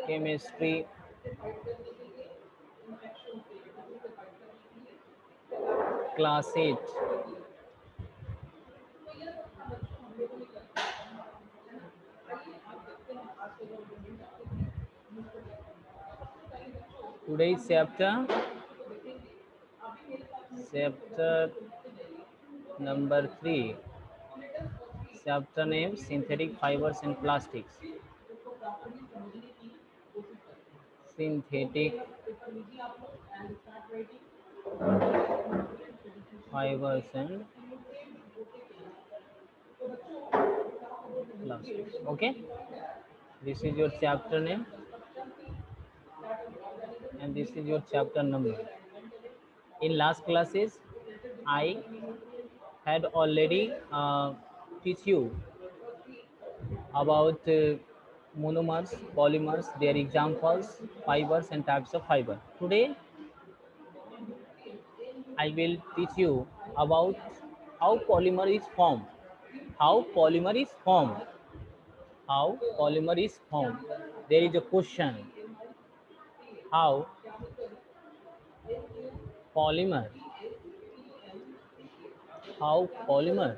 Chemistry class 8. Today's chapter number 3. Chapter name synthetic fibers and plastics. Synthetic fibers and plastics. Okay, this is your chapter name and this is your chapter number. In last classes I had already teach you about monomers, polymers, their examples, fibers and types of fiber. Today I will teach you about how polymer is formed. How polymer is formed. How polymer is formed. There is a question. How polymer. How polymer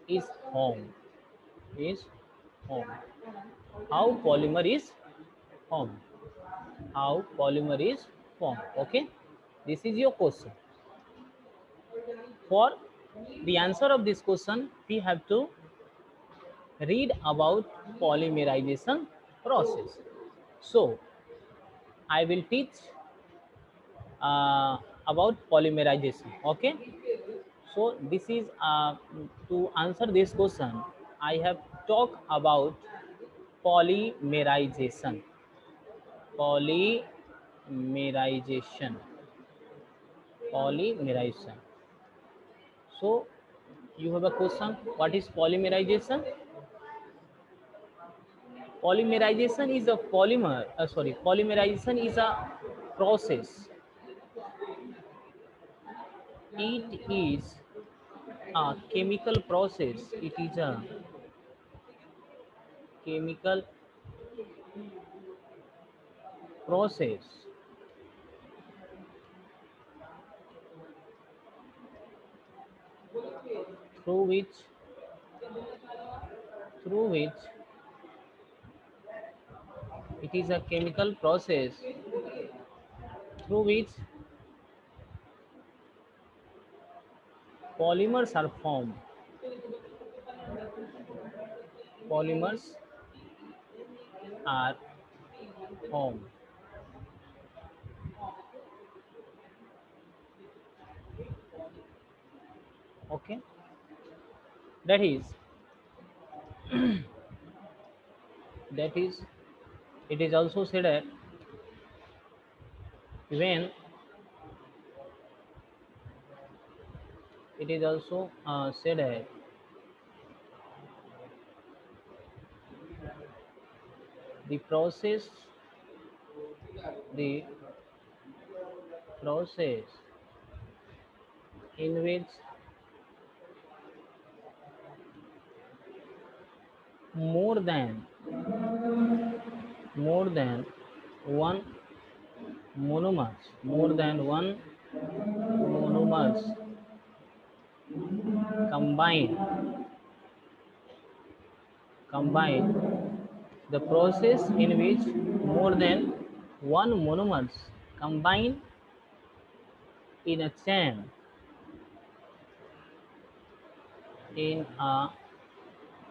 is formed. Is formed. How polymer is formed. How polymer is formed. Okay. This is your question. For the answer of this question, we have to read about polymerization process. So I will teach about polymerization. Okay, so this is to answer this question I have talked about polymerization. Polymerization. Polymerization. So you have a question, what is polymerization? Polymerization is a polymerization is a process. It is a chemical process. It is a chemical process through which through which it is a chemical process through which polymers are formed. Polymers are formed. Okay, that is that is it is also said that when it is also said that the the process in which more than more than one monomers combine the process in which more than one monomers combine in a chain in a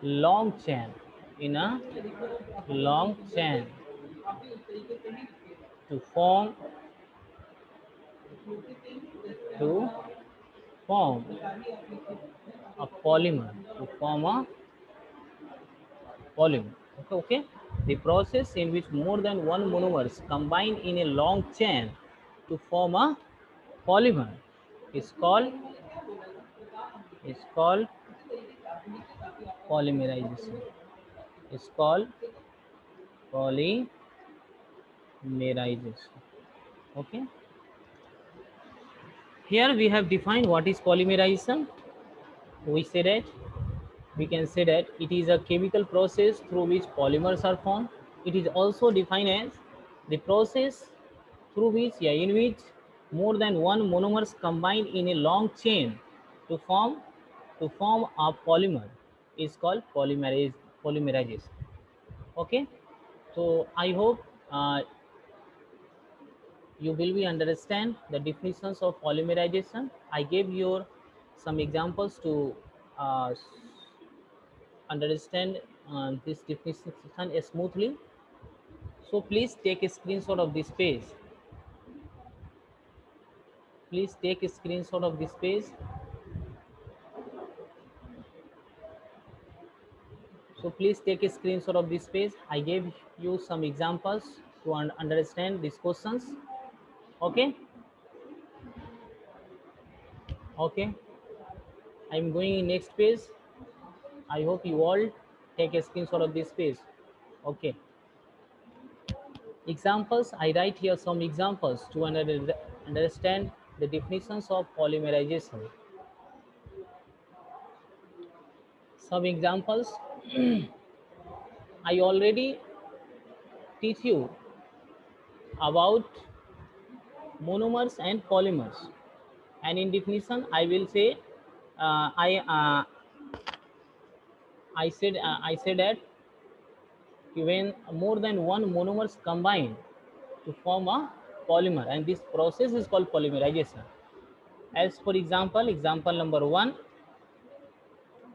long chain in a long chain to form to form a polymer polymer. Okay, okay. The process in which more than one monomers combine in a long chain to form a polymer is called polymerization. It's called polymerization. Okay. Here we have defined what is polymerization. We say that we can say that it is a chemical process through which polymers are formed. It is also defined as the process through which, yeah, in which more than one monomers combine in a long chain to form a polymer is called polymerization. Okay, so I hope you will be understand the definitions of polymerization. I gave you some examples to uh, understand this definition smoothly. So please take a screenshot of this page. Please take a screenshot of this page. So please take a screenshot of this page. I gave you some examples to understand these questions. Okay. Okay. I'm going in next page. I hope you all take a screenshot of this page. Okay. Examples, I write here some examples to understand the definitions of polymerization. Some examples, I already teach you about monomers and polymers, and in definition I will say I said that when more than one monomers combine to form a polymer, and this process is called polymerization. As for example, example number 1,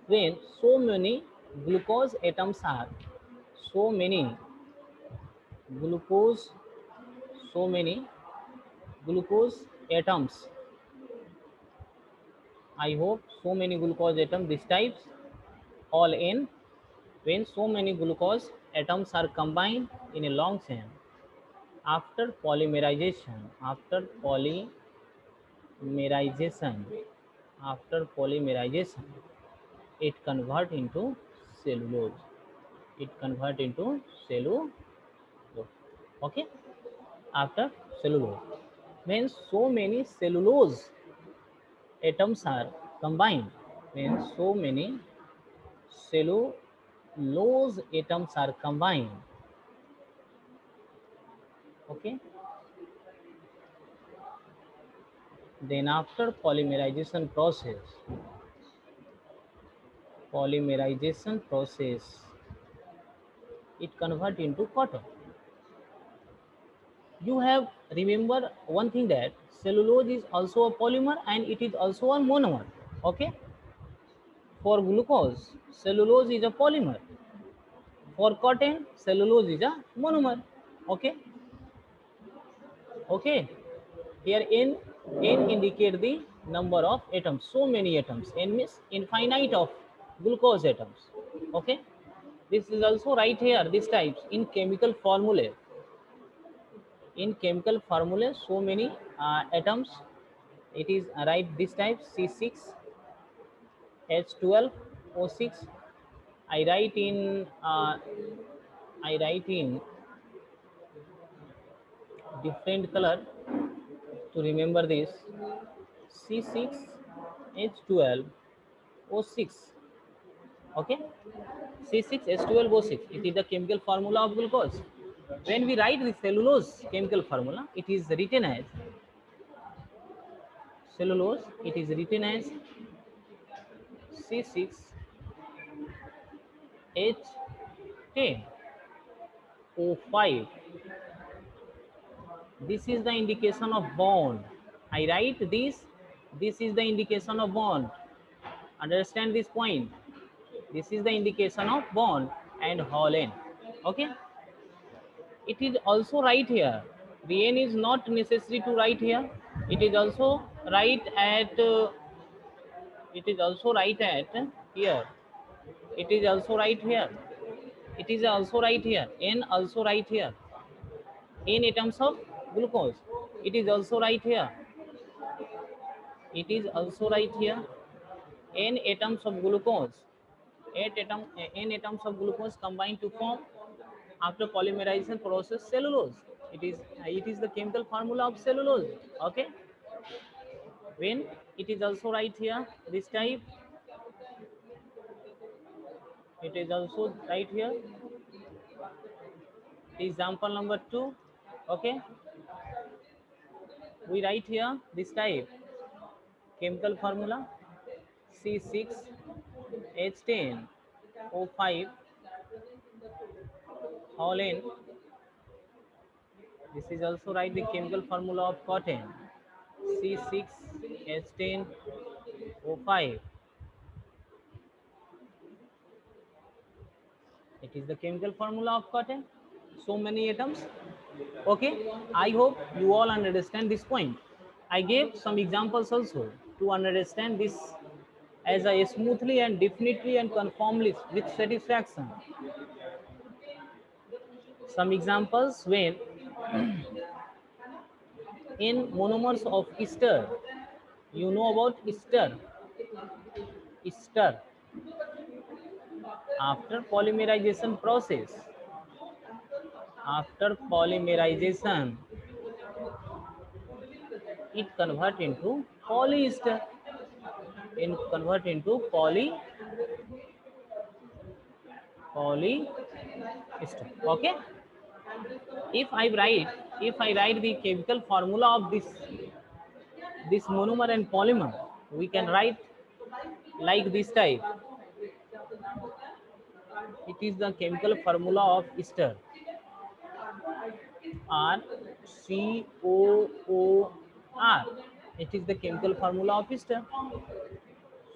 when so many glucose atoms are so many glucose so many glucose atoms, I hope so many glucose atoms these types all in, when so many glucose atoms are combined in a long chain after polymerization after polymerization, it convert into cellulose, it convert into cellulose. Okay, after cellulose, when so many cellulose atoms are combined, when so many cellulose atoms are combined, okay, then after polymerization process, it convert into cotton. You have remember one thing, that cellulose is also a polymer and it is also a monomer. Okay, for glucose cellulose is a polymer, for cotton cellulose is a monomer. Okay. Okay, here n indicate the number of atoms, so many atoms, n means infinite of glucose atoms. Okay, this is also right here, this types in chemical formula, so many atoms, it is right this type C6H12O6. I write in I write in different color to remember this. C6H12O6. Okay, C6H12O6, it is the chemical formula of glucose. When we write the cellulose chemical formula, it is written as cellulose, it is written as C6H10O5. This is the indication of bond. I write this is the indication of bond. Understand this point. This is the indication of bond and Holland. Okay, it is also right here. The n is not necessary to write here. It is also right at it is also right at here. It is also right here. It is also right here. N also right here. N atoms of glucose. It is also right here. It is also right here. N atoms of glucose. N atoms of glucose combine to form after polymerization process cellulose. It is the chemical formula of cellulose. Okay, when it is also right here, this type, it is also right here. Example number 2. Okay, we write here this type chemical formula C6H10O5 Holland. This is also write the chemical formula of cotton C6H10O5. It is the chemical formula of cotton. So many atoms. Okay, I hope you all understand this point. I gave some examples also to understand this as a smoothly and definitely and conformly with satisfaction. Some examples when in monomers of ester, you know about ester after polymerization process, after polymerization, it convert into polyester, in convert into polyester. Okay, if I write the chemical formula of this monomer and polymer, we can write like this type. It is the chemical formula of ester, R C O R. It is the chemical formula of ester.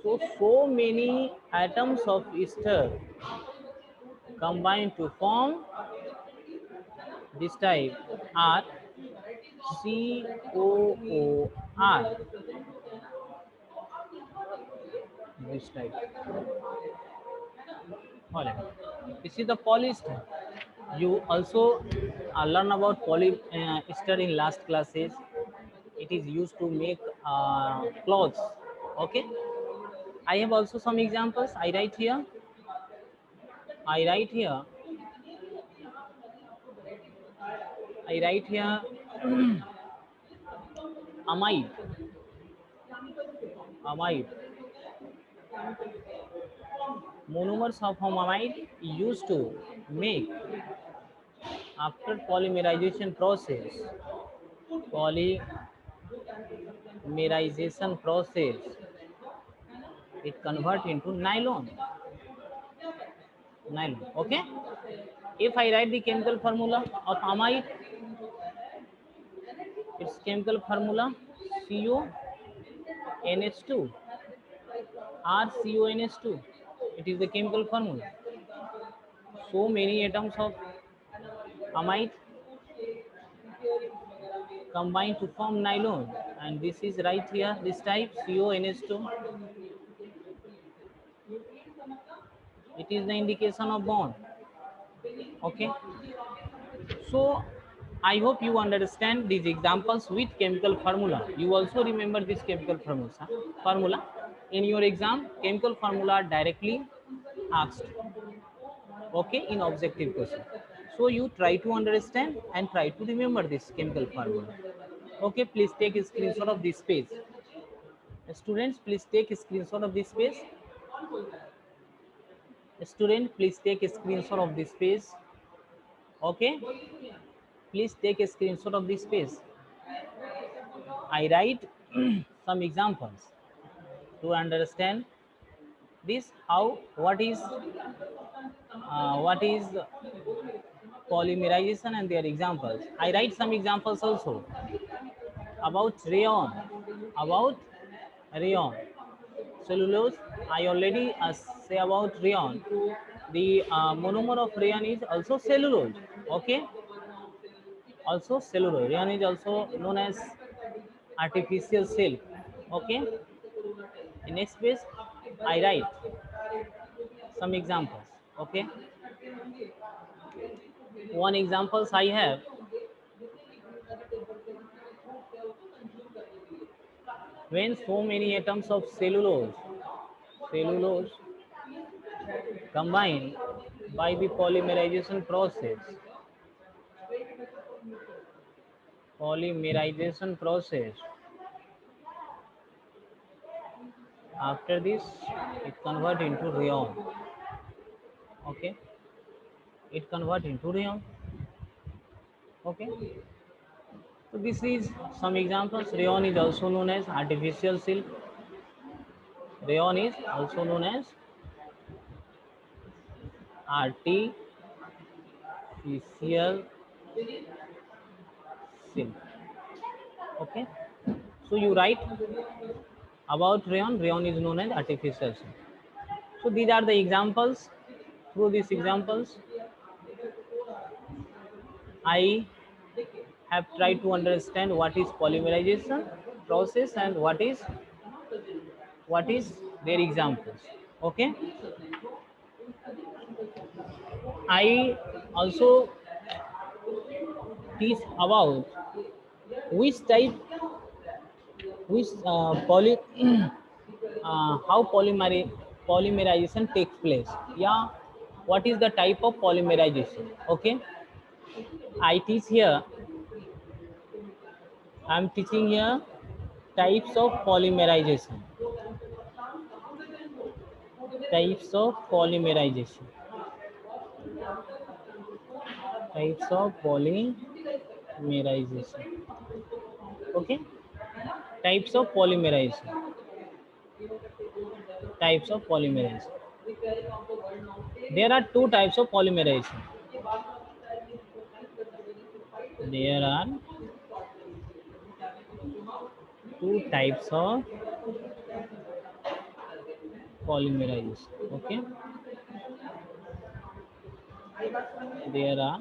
So many atoms of ester combine to form this type R C O R. This type. This is the polyester. You also learn about polyester in last classes. It is used to make clothes. Okay. I have also some examples. I write here. I write here amide. Amide. Monomers of amide used to make after polymerization process. Polymerization process. It convert into nylon. Nylon. Okay. If I write the chemical formula of amide, its chemical formula CONH2, RCONH2. It is the chemical formula. So many atoms of amide combine to form nylon, and this is right here. This type CONH2. It is the indication of bond. Okay. So I hope you understand these examples with chemical formula. You also remember this chemical formula. In your exam, chemical formula directly asked. Okay, in objective question. So you try to understand and try to remember this chemical formula. Okay, please take a screenshot of this page. Students, please take a screenshot of this page. Student, please take a screenshot of this page. Okay, please take a screenshot of this page. I write some examples to understand this how what is polymerization and their examples. I write some examples also about rayon, about rayon, cellulose. I already say about rayon. The monomer of rayon is also cellulose. Okay, also cellulose. Rayon is also known as artificial silk. Okay, in next page I write some examples. Okay, one examples I have. When so many atoms of cellulose combine by the polymerization process, polymerization process. After this, it convert into rayon. Okay, it convert into rayon. Okay, so this is some examples. Rayon is also known as artificial silk. Rayon is also known as artificial silk. Okay, so you write about rayon. Rayon is known as artificial silk. So these are the examples. Through these examples, I have tried to understand what is polymerization process and what is their examples. Okay, I also teach about which type, which how polymerization takes place. Yeah, what is the type of polymerization? Okay, I teach here. I'm teaching here types of polymerization. Types of polymerization. Types of polymerization. Okay, types of polymerization. Types of polymerization. There are two types of polymerization. There are two types of polymerization. Okay, there are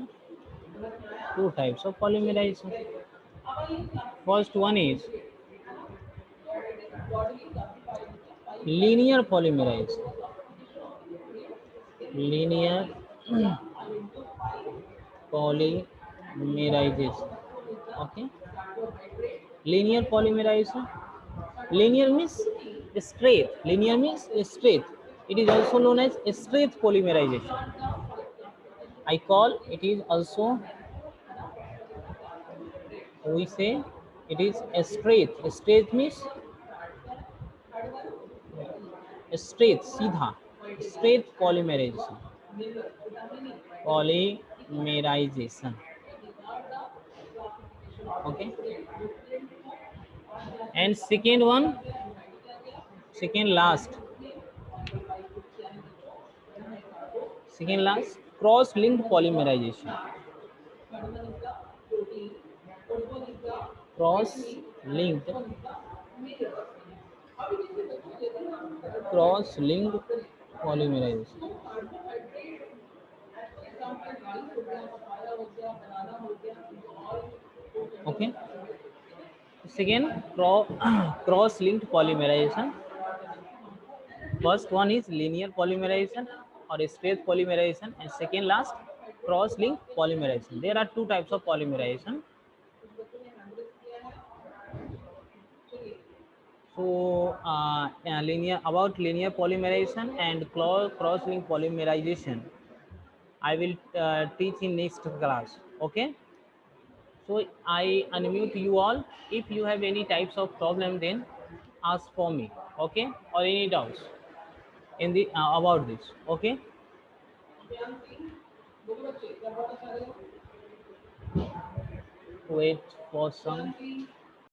two types of polymerization. First one is linear polymerization. Linear polymerization. Okay, linear polymerization. Linear means straight. Linear means straight. It is also known as straight polymerization. I call it is also, we say it is a straight. Straight means straight, सीधा. Straight polymerization. Polymerization. Okay. And second one, second last, cross-linked polymerization. Cross-linked, cross-linked polymerization. Okay. Second, cross-linked polymerization. First one is linear polymerization or straight polymerization, and second last, cross-linked polymerization. There are two types of polymerization. So linear, about linear polymerization and cross-linked polymerization, I will teach in next class. Okay. So I unmute you all. If you have any types of problem, then ask for me. Okay, or any doubts in the about this. Okay. Wait for some.